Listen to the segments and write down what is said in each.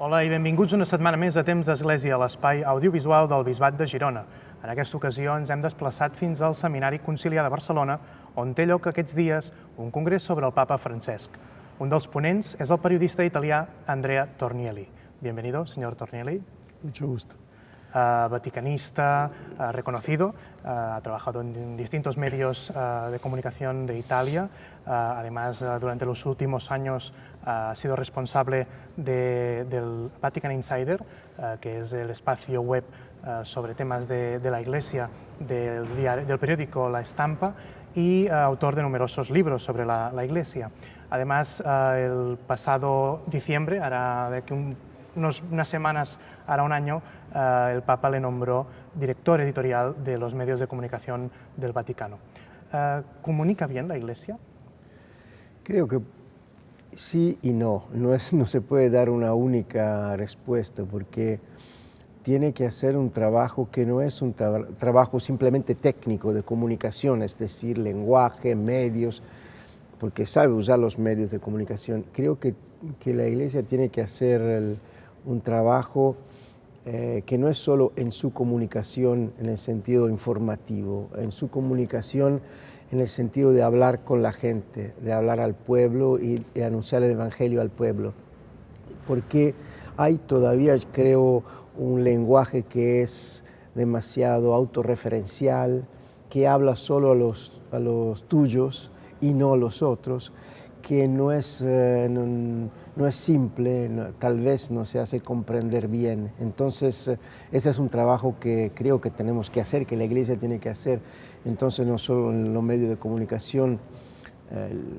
Hola i benvinguts una setmana més a Temps d'Església, l'espai audiovisual del Bisbat de Girona. En aquesta ocasió ens hem desplaçat fins al Seminari Conciliar de Barcelona, on té lloc aquests dies un congrés sobre el Papa Francesc. Un dels ponents és el periodista italià Andrea Tornielli. Bienvenido, señor Tornielli. Mucho gusto. Vaticanista, reconocido, ha trabajado en distintos medios de comunicación de Italia. Además, durante los últimos años ha sido responsable del Vatican Insider, que es el espacio web sobre temas de la Iglesia del periódico La Estampa, y autor de numerosos libros sobre la Iglesia. Además, el pasado diciembre, hará de que unas semanas, hará un año, el Papa le nombró director editorial de los medios de comunicación del Vaticano. ¿Comunica bien la Iglesia? Creo que sí y no. No se puede dar una única respuesta porque tiene que hacer un trabajo que no es un trabajo simplemente técnico de comunicación, es decir, lenguaje, medios, porque sabe usar los medios de comunicación. Creo que la Iglesia tiene que hacer un trabajo que no es solo en su comunicación en el sentido informativo, en su comunicación en el sentido de hablar con la gente, de hablar al pueblo y de anunciar el Evangelio al pueblo. Porque hay todavía, creo, un lenguaje que es demasiado autorreferencial, que habla solo a los tuyos y no a los otros, que no es simple, tal vez no se hace comprender bien. Entonces, ese es un trabajo que creo que tenemos que hacer, que la Iglesia tiene que hacer. Entonces, no solo en los medios de comunicación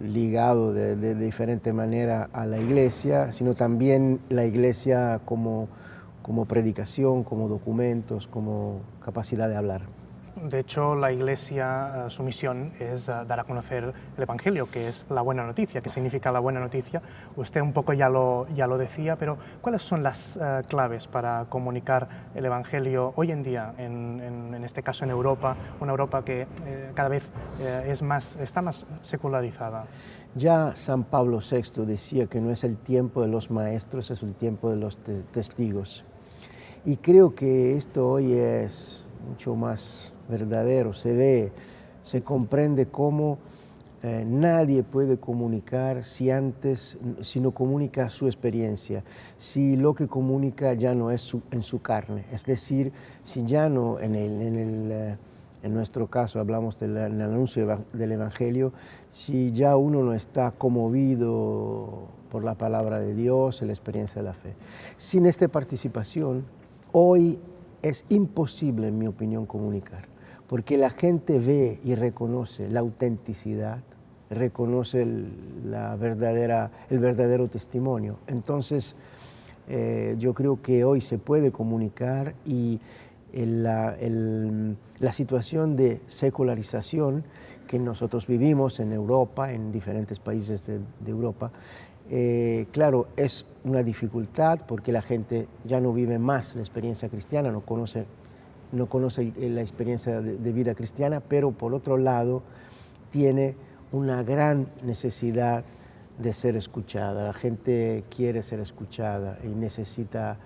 ligado de diferente manera a la Iglesia, sino también la Iglesia como predicación, como documentos, como capacidad de hablar. De hecho, la Iglesia, su misión es dar a conocer el Evangelio, que es la buena noticia. ¿Qué significa la buena noticia? Usted un poco ya lo decía, pero ¿cuáles son las claves para comunicar el Evangelio hoy en día, en este caso en Europa, una Europa que cada vez está más secularizada? Ya San Pablo VI decía que no es el tiempo de los maestros, es el tiempo de los testigos. Y creo que esto hoy es mucho más verdadero, se comprende cómo nadie puede comunicar si no comunica su experiencia, si lo que comunica ya no es en su carne, es decir, si ya no en nuestro caso hablamos del anuncio del Evangelio, si ya uno no está conmovido por la palabra de Dios, en la experiencia de la fe. Sin esta participación, hoy es imposible, en mi opinión, comunicar, porque la gente ve y reconoce la autenticidad, reconoce el verdadero testimonio. Entonces, yo creo que hoy se puede comunicar y la situación de secularización que nosotros vivimos en Europa, en diferentes países de Europa, claro, es una dificultad porque la gente ya no vive más la experiencia cristiana, no conoce la experiencia de vida cristiana, pero por otro lado tiene una gran necesidad de ser escuchada. La gente quiere ser escuchada y necesita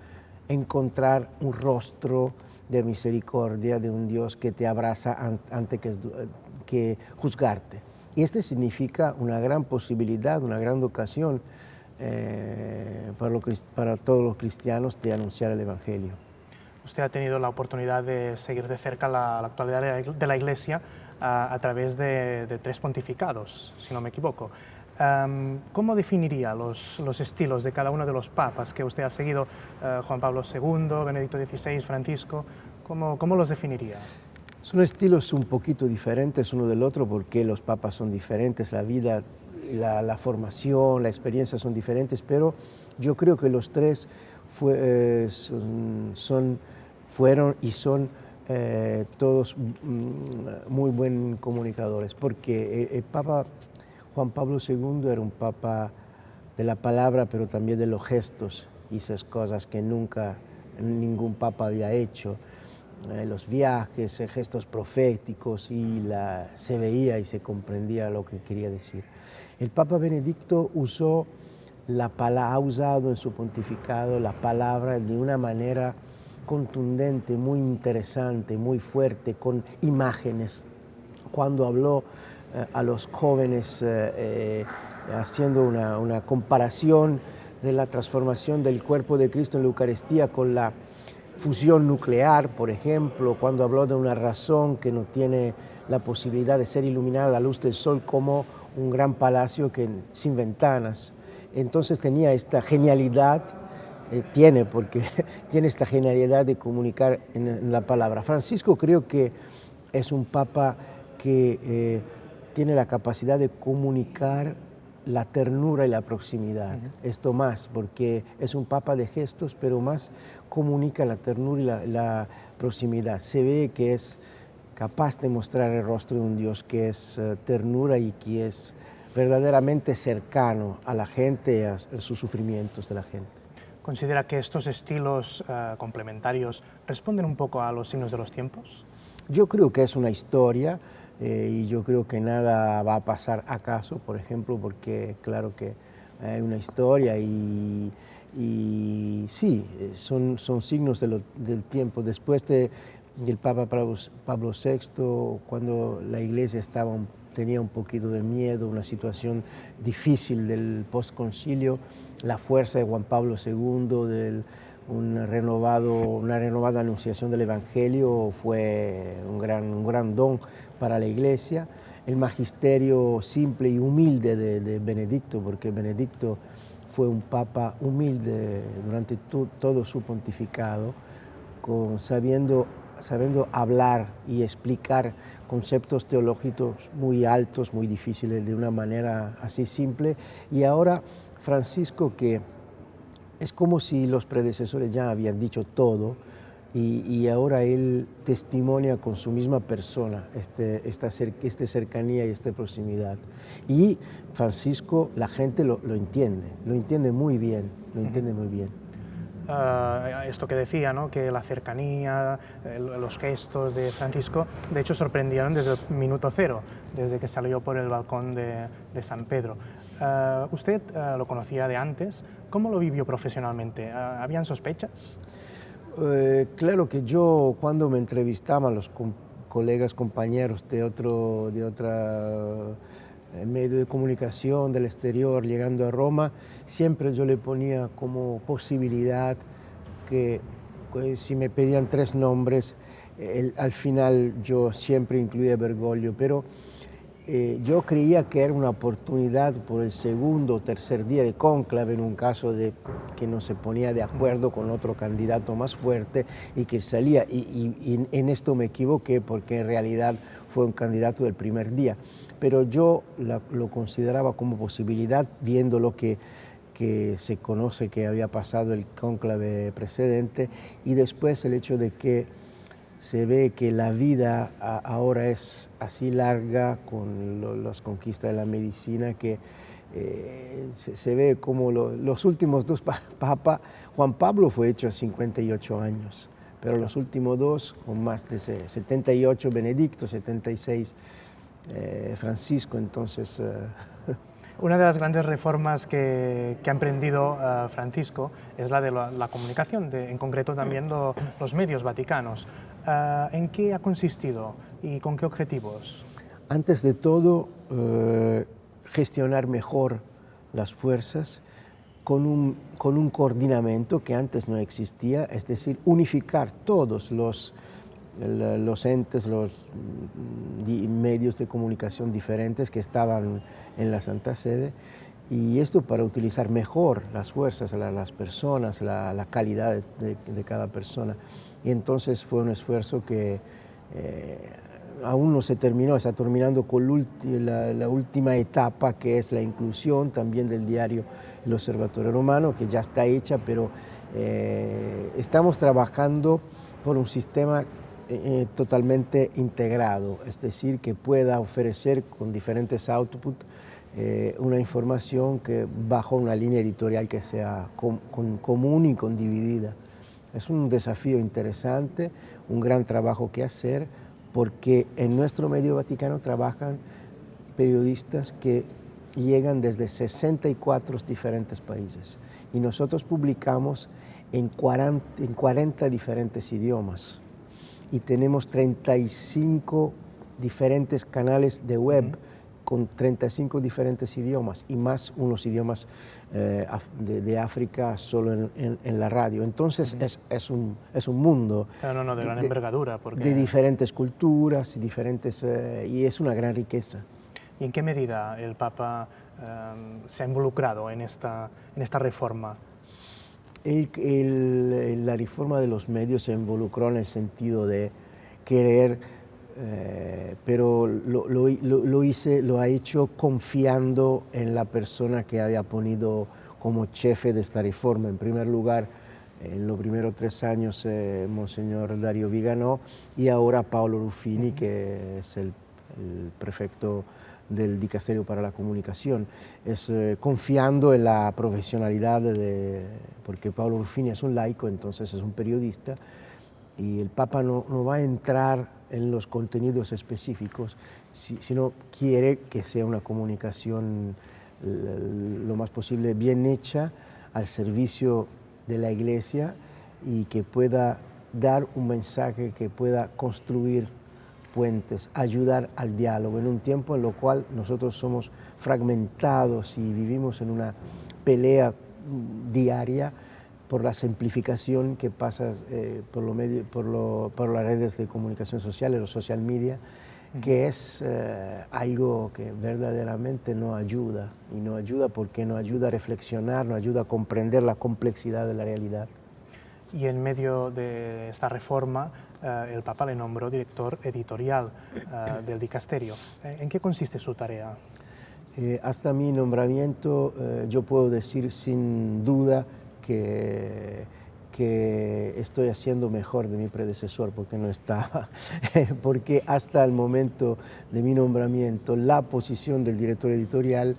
encontrar un rostro de misericordia de un Dios que te abraza antes que juzgarte. Y este significa una gran posibilidad, una gran ocasión para todos los cristianos de anunciar el Evangelio. Usted ha tenido la oportunidad de seguir de cerca la actualidad de la Iglesia a través de 3 pontificados, si no me equivoco. ¿Cómo definiría los estilos de cada uno de los papas que usted ha seguido, Juan Pablo II, Benedicto XVI, Francisco? ¿Cómo los definiría? Son estilos un poquito diferentes uno del otro porque los papas son diferentes, la vida, la formación, la experiencia son diferentes, pero yo creo que los 3 fueron y son todos muy buenos comunicadores, porque el Papa Juan Pablo II era un papa de la palabra, pero también de los gestos, y esas cosas que nunca ningún papa había hecho. Los viajes, gestos proféticos, y se veía y se comprendía lo que quería decir. El Papa Benedicto usó ha usado en su pontificado la palabra de una manera contundente, muy interesante, muy fuerte, con imágenes. Cuando habló a los jóvenes haciendo una comparación de la transformación del cuerpo de Cristo en la Eucaristía con la fusión nuclear, por ejemplo, cuando habló de una razón que no tiene la posibilidad de ser iluminada a la luz del sol como un gran palacio sin ventanas. Entonces tenía esta genialidad, porque tiene esta genialidad de comunicar en la palabra. Francisco creo que es un papa que tiene la capacidad de comunicar la ternura y la proximidad. Esto más, porque es un papa de gestos, pero más comunica la ternura y la proximidad. Se ve que es capaz de mostrar el rostro de un Dios que es ternura y que es verdaderamente cercano a la gente, a sus sufrimientos de la gente. ¿Considera que estos estilos complementarios responden un poco a los signos de los tiempos? Yo creo que es una historia y yo creo que nada va a pasar acaso, por ejemplo, porque claro que hay una historia y sí, son signos del tiempo. Después del Papa Pablo VI, cuando la Iglesia tenía un poquito de miedo, una situación difícil del postconcilio, la fuerza de Juan Pablo II, una renovada anunciación del Evangelio fue un gran don para la Iglesia. El magisterio simple y humilde de Benedicto, porque Benedicto fue un papa humilde durante todo su pontificado, sabiendo hablar y explicar conceptos teológicos muy altos, muy difíciles, de una manera así simple. Y ahora Francisco, que es como si los predecesores ya habían dicho todo, y ahora él testimonia con su misma persona esta cercanía y esta proximidad. Y Francisco, la gente lo entiende muy bien, lo entiende muy bien. Esto que decía, ¿no? Que la cercanía, los gestos de Francisco, de hecho sorprendieron desde el minuto cero, desde que salió por el balcón de San Pedro. ¿Usted lo conocía de antes? ¿Cómo lo vivió profesionalmente? ¿Habían sospechas? Claro que yo, cuando me entrevistaban los colegas, compañeros de otro medio de comunicación del exterior llegando a Roma, siempre yo le ponía como posibilidad que si me pedían 3 nombres, al final yo siempre incluía Bergoglio, pero yo creía que era una oportunidad por el segundo o tercer día de cónclave, en un caso de que no se ponía de acuerdo con otro candidato más fuerte y que salía. Y en esto me equivoqué, porque en realidad fue un candidato del primer día. Pero yo lo consideraba como posibilidad, viendo lo que se conoce que había pasado el cónclave precedente, y después el hecho de que se ve que la vida ahora es así larga con las conquistas de la medicina, que se ve como los últimos 2 papas. Juan Pablo fue hecho a 58 años, pero los últimos 2 con más de 78, Benedicto, 76, Francisco, entonces... Una de las grandes reformas que ha emprendido Francisco es la de la comunicación, en concreto también los medios vaticanos. ¿En qué ha consistido y con qué objetivos? Antes de todo, gestionar mejor las fuerzas con un coordinamiento que antes no existía, es decir, unificar todos los entes, los medios de comunicación diferentes que estaban en la Santa Sede, y esto para utilizar mejor las fuerzas, las personas, la calidad de cada persona. Y entonces fue un esfuerzo que aún no se terminó, está terminando con la última etapa, que es la inclusión también del diario El Observatorio Romano, que ya está hecha, pero estamos trabajando por un sistema totalmente integrado, es decir, que pueda ofrecer con diferentes outputs una información que bajo una línea editorial que sea común y condividida. Es un desafío interesante, un gran trabajo que hacer, porque en nuestro medio vaticano trabajan periodistas que llegan desde 64 diferentes países y nosotros publicamos en 40 diferentes idiomas y tenemos 35 diferentes canales de web con 35 diferentes idiomas y más unos idiomas de África solo en la radio. Entonces es un mundo de gran envergadura. De diferentes culturas y es una gran riqueza. ¿Y en qué medida el Papa se ha involucrado en esta reforma? La reforma de los medios se involucró en el sentido de querer, pero lo ha hecho confiando en la persona que había ponido como jefe de esta reforma. En primer lugar, en los primeros 3 años, Monseñor Dario Viganò, y ahora Paolo Ruffini, que es el prefecto del Dicasterio para la Comunicación. Es confiando en la profesionalidad, porque Paolo Ruffini es un laico, entonces es un periodista, y el Papa no va a entrar en los contenidos específicos, sino quiere que sea una comunicación lo más posible bien hecha, al servicio de la Iglesia, y que pueda dar un mensaje, que pueda construir puentes, ayudar al diálogo en un tiempo en lo cual nosotros somos fragmentados y vivimos en una pelea diaria por la simplificación que pasa por las redes de comunicación social, los social media, que es algo que verdaderamente no ayuda, y no ayuda porque no ayuda a reflexionar, no ayuda a comprender la complejidad de la realidad. Y en medio de esta reforma, el Papa le nombró director editorial del Dicasterio. ¿En qué consiste su tarea? Hasta mi nombramiento, yo puedo decir sin duda que estoy haciendo mejor de mi predecesor, porque no estaba, porque hasta el momento de mi nombramiento la posición del director editorial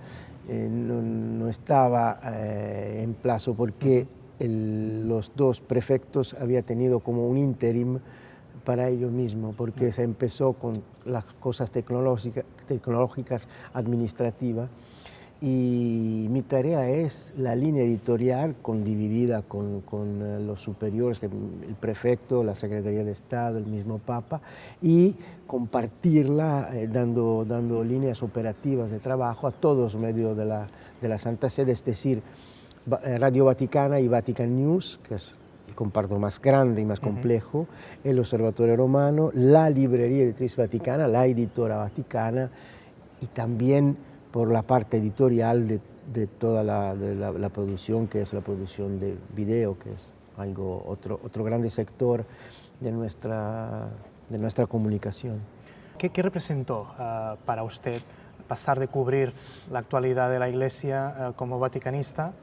no estaba en plazo, porque los 2 prefectos habían tenido como un interim para ellos mismos, porque se empezó con las cosas tecnológicas administrativas, y mi tarea es la línea editorial dividida con los superiores, el prefecto, la Secretaría de Estado, el mismo Papa, y compartirla dando líneas operativas de trabajo a todos los medios de la Santa Sede, es decir, Radio Vaticana y Vatican News, que es el comparto más grande y más complejo, el Observatorio Romano, la Librería Editriz Vaticana, la Editora Vaticana, y también por la parte editorial de toda la producción, que es la producción de video, que es otro grande sector de nuestra comunicación. ¿Qué representó para usted pasar de cubrir la actualidad de la Iglesia como vaticanista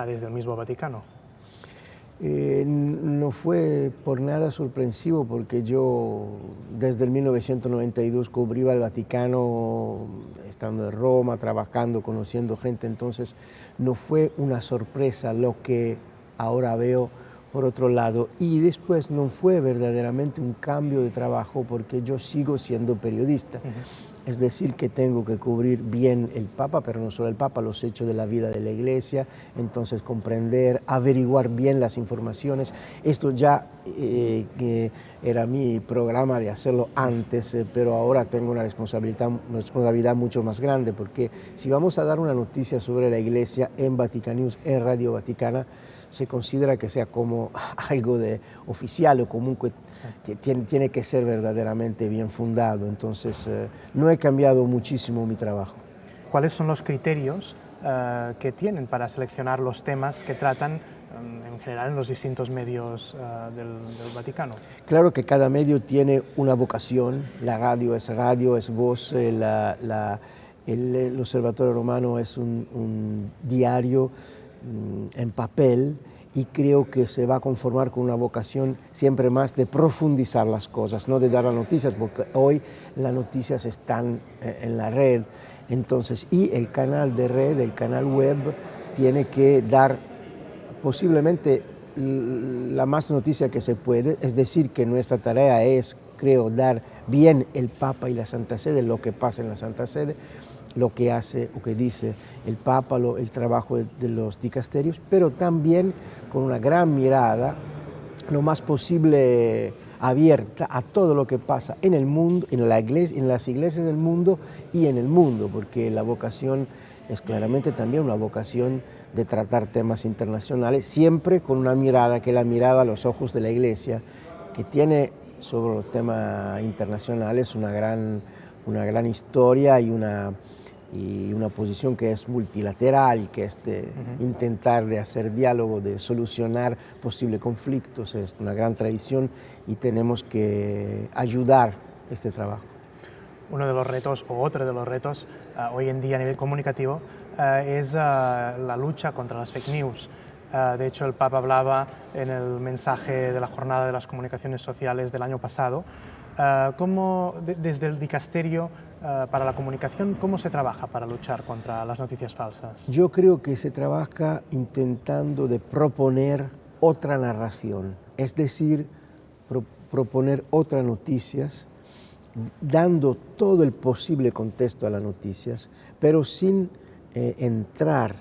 desde el mismo Vaticano? No fue por nada sorpresivo, porque yo desde el 1992 cubría el Vaticano, estando en Roma, trabajando, conociendo gente, entonces no fue una sorpresa lo que ahora veo por otro lado. Y después no fue verdaderamente un cambio de trabajo, porque yo sigo siendo periodista. Es decir, que tengo que cubrir bien el Papa, pero no solo el Papa, los hechos de la vida de la Iglesia, entonces comprender, averiguar bien las informaciones. Esto ya era mi programa de hacerlo antes, pero ahora tengo una responsabilidad mucho más grande, porque si vamos a dar una noticia sobre la Iglesia en Vatican News, en Radio Vaticana, se considera que sea como algo de oficial o común, que tiene que ser verdaderamente bien fundado. Entonces, no he cambiado muchísimo mi trabajo. ¿Cuáles son los criterios que tienen para seleccionar los temas que tratan en general en los distintos medios del Vaticano? Claro que cada medio tiene una vocación. La radio, es voz, el Observatorio Romano es un diario en papel, y creo que se va a conformar con una vocación siempre más de profundizar las cosas, no de dar las noticias, porque hoy las noticias están en la red. Entonces, y el canal de red, el canal web, tiene que dar posiblemente la más noticia que se puede, es decir, que nuestra tarea es, creo, dar bien el Papa y la Santa Sede, lo que pasa en la Santa Sede, lo que hace o que dice el Papa, el trabajo de los dicasterios, pero también con una gran mirada, lo más posible abierta a todo lo que pasa en el mundo, en la iglesia, en las iglesias del mundo y en el mundo, porque la vocación es claramente también una vocación de tratar temas internacionales, siempre con una mirada, que es la mirada a los ojos de la iglesia, que tiene sobre los temas internacionales una gran historia y una posición que es multilateral, que es de intentar de hacer diálogo, de solucionar posibles conflictos. Es una gran tradición y tenemos que ayudar este trabajo. Uno de los retos, o otro de los retos, hoy en día a nivel comunicativo, es la lucha contra las fake news. De hecho, el Papa hablaba en el mensaje de la Jornada de las Comunicaciones Sociales del año pasado. Desde el dicasterio para la comunicación, ¿cómo se trabaja para luchar contra las noticias falsas? Yo creo que se trabaja intentando de proponer otra narración, es decir, proponer otras noticias, dando todo el posible contexto a las noticias, pero sin entrar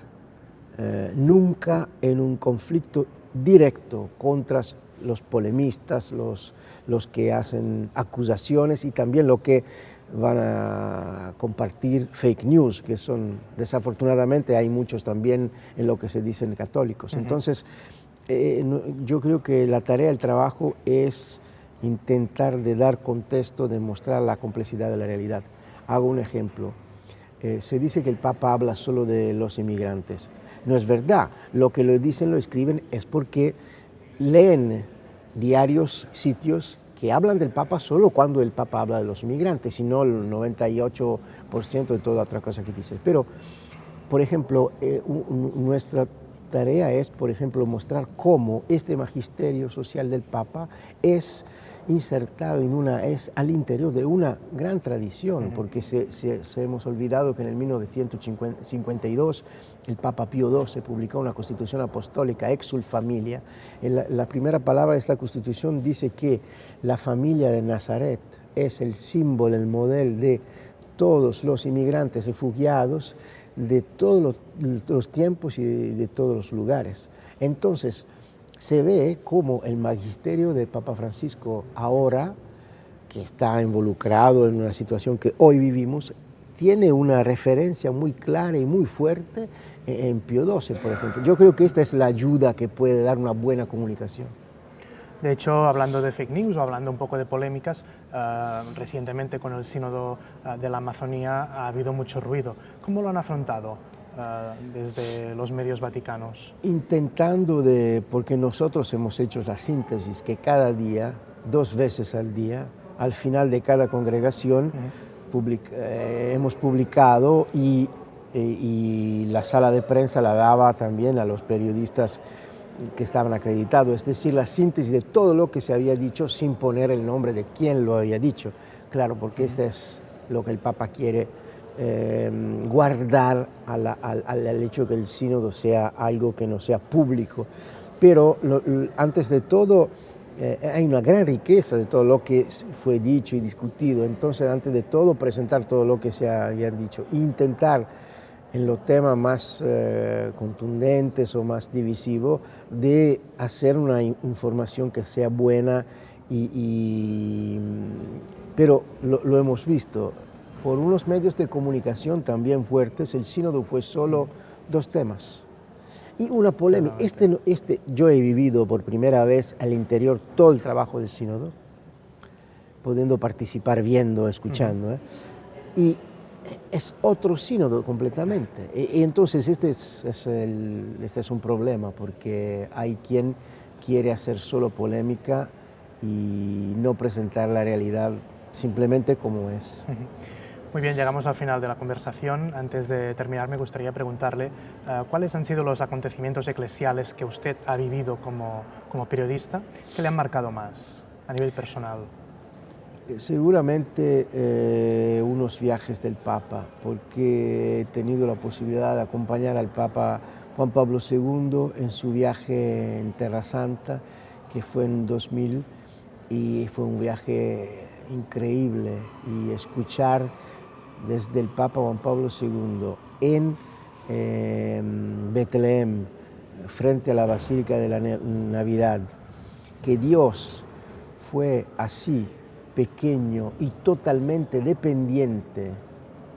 nunca en un conflicto directo contra los polemistas, los que hacen acusaciones y también los que van a compartir fake news, que son, desafortunadamente, hay muchos también en lo que se dicen católicos. Entonces, yo creo que la tarea del trabajo es intentar de dar contexto, de mostrar la complejidad de la realidad. Hago un ejemplo. Se dice que el Papa habla solo de los inmigrantes. No es verdad. Lo que lo dicen, lo escriben, es porque leen diarios, sitios que hablan del Papa solo cuando el Papa habla de los inmigrantes, sino el 98% de toda otra cosa que dice. Pero, por ejemplo, nuestra tarea es, por ejemplo, mostrar cómo este magisterio social del Papa es insertado es al interior de una gran tradición, porque se hemos olvidado que en el 1952 el Papa Pío XII publicó una constitución apostólica, Exsul Familia. La primera palabra de esta constitución dice que la familia de Nazaret es el símbolo, el modelo de todos los inmigrantes refugiados de todos los tiempos y de todos los lugares. Entonces, se ve cómo el magisterio de Papa Francisco ahora, que está involucrado en una situación que hoy vivimos, tiene una referencia muy clara y muy fuerte en Pío XII, por ejemplo. Yo creo que esta es la ayuda que puede dar una buena comunicación. De hecho, hablando de fake news o hablando un poco de polémicas, recientemente con el Sínodo de la Amazonía ha habido mucho ruido. ¿Cómo lo han afrontado desde los medios vaticanos? Intentando porque nosotros hemos hecho la síntesis que cada día, 2 veces al día, al final de cada congregación, hemos publicado y la sala de prensa la daba también a los periodistas que estaban acreditados, es decir, la síntesis de todo lo que se había dicho sin poner el nombre de quién lo había dicho. Claro, porque este es lo que el Papa quiere guardar al hecho que el sínodo sea algo que no sea público. Pero antes de todo, hay una gran riqueza de todo lo que fue dicho y discutido. Entonces, antes de todo, presentar todo lo que se había dicho. Intentar, en los temas más contundentes o más divisivos, de hacer una información que sea buena, pero lo hemos visto. Por unos medios de comunicación también fuertes, el sínodo fue solo 2 temas. Y una polémica. Yo he vivido por primera vez al interior todo el trabajo del sínodo, pudiendo participar, viendo, escuchando. Y es otro sínodo completamente. Y entonces este es un problema, porque hay quien quiere hacer solo polémica y no presentar la realidad simplemente como es. Muy bien, llegamos al final de la conversación. Antes de terminar, me gustaría preguntarle cuáles han sido los acontecimientos eclesiales que usted ha vivido como periodista que le han marcado más a nivel personal. Seguramente unos viajes del Papa, porque he tenido la posibilidad de acompañar al Papa Juan Pablo II en su viaje en Terra Santa, que fue en 2000, y fue un viaje increíble, y escuchar desde el Papa Juan Pablo II en Betlem, frente a la Basílica de la Navidad, que Dios fue así, pequeño y totalmente dependiente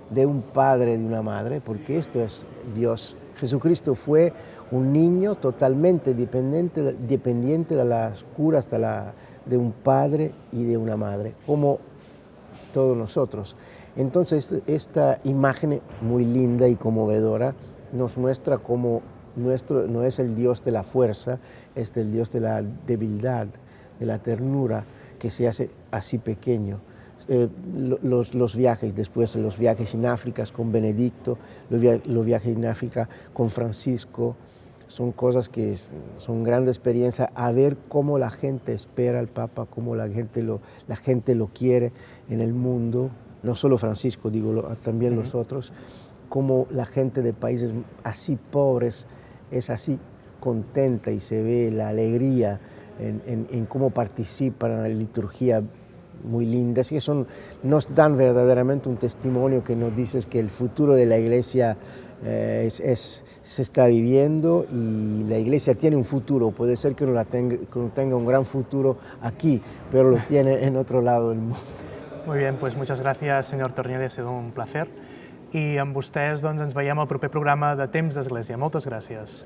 de un padre y de una madre, porque esto es Dios. Jesucristo fue un niño totalmente dependiente de las curas de un padre y de una madre, como todos nosotros. Entonces, esta imagen muy linda y conmovedora nos muestra cómo no es el Dios de la fuerza, es el Dios de la debilidad, de la ternura, que se hace así pequeño. Los viajes, después los viajes en África con Benedicto, los viajes en África con Francisco, son cosas que son grandes experiencias, a ver cómo la gente espera al Papa, cómo la gente lo quiere en el mundo, no solo Francisco, digo, también los otros, cómo la gente de países así pobres es así contenta y se ve la alegría en cómo participan en la liturgia muy linda. Así que nos dan verdaderamente un testimonio que nos dice que el futuro de la Iglesia se está viviendo y la Iglesia tiene un futuro. Puede ser que no tenga un gran futuro aquí, pero lo tiene en otro lado del mundo. Muy bien, pues muchas gracias, senyor Tornielli, ha sido un placer. I amb vostès doncs, ens veiem al proper programa de Temps d'Església. Moltes gràcies.